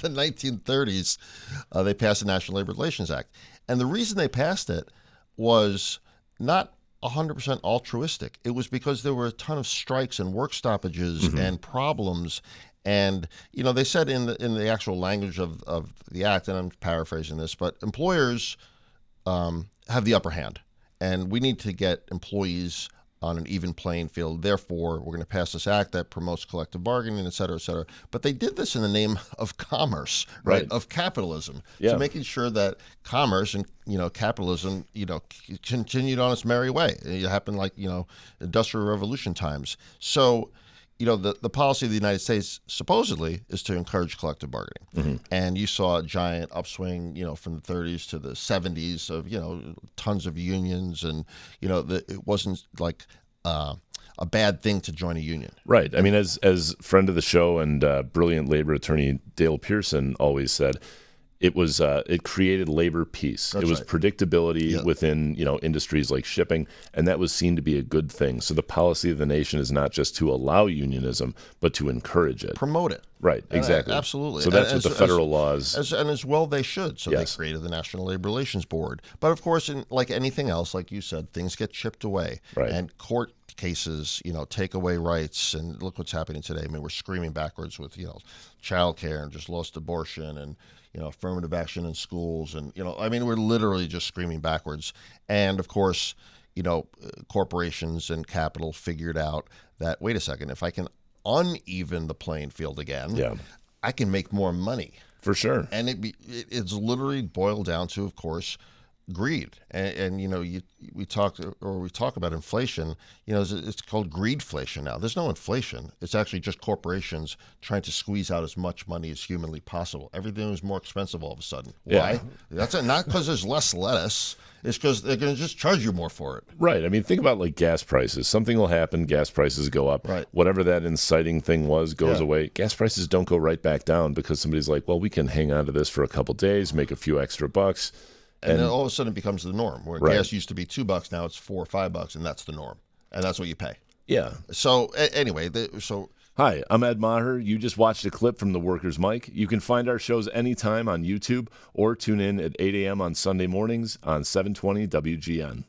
the 1930s, they passed the National Labor Relations Act. And the reason they passed it was not 100% altruistic. It was because there were a ton of strikes and work stoppages and problems. And, they said in the actual language of the act, and I'm paraphrasing this, but employers have the upper hand. And we need to get employees on an even playing field. Therefore, we're going to pass this act that promotes collective bargaining, et cetera, et cetera. But they did this in the name of commerce, right? Of capitalism. Yeah. So making sure that commerce and, capitalism, continued on its merry way. It happened like, Industrial Revolution times. So, the policy of the United States supposedly is to encourage collective bargaining. And you saw a giant upswing, from the 30s to the 70s of, tons of unions. And, it wasn't like a bad thing to join a union. Right. I mean, as friend of the show and brilliant labor attorney Dale Pearson always said, it created labor peace. That's it was right. predictability within, industries like shipping, and that was seen to be a good thing. So the policy of the nation is not just to allow unionism, but to encourage it. Promote it. Right, exactly. Absolutely. So that's what the federal laws... And as well they should. So Yes. they created the National Labor Relations Board. But of course, like anything else, like you said, things get chipped away. Right. And court cases, take away rights. And look what's happening today. I mean, we're screaming backwards with, child care and just lost abortion and, affirmative action in schools. And, we're literally just screaming backwards. And of course, corporations and capital figured out that, wait a second, if I can uneven the playing field again, I can make more money. For sure. And it's literally boiled down to, of course, greed. And we talk about inflation. It's called greedflation now. There's no inflation. It's actually just corporations trying to squeeze out as much money as humanly possible. Everything is more expensive all of a sudden. Why? That's not because there's less lettuce. It's because they're going to just charge you more for it. Right. I mean, think about like gas prices. Something will happen. Gas prices go up. Right. Whatever that inciting thing was goes away. Gas prices don't go right back down because somebody's like, well, we can hang on to this for a couple days, make a few extra bucks. And then all of a sudden it becomes the norm. Where gas used to be $2, now it's $4 or $5, and that's the norm. And that's what you pay. Yeah. So anyway, Hi, I'm Ed Maher. You just watched a clip from The Workers' Mic. You can find our shows anytime on YouTube or tune in at 8 a.m. on Sunday mornings on 720 WGN.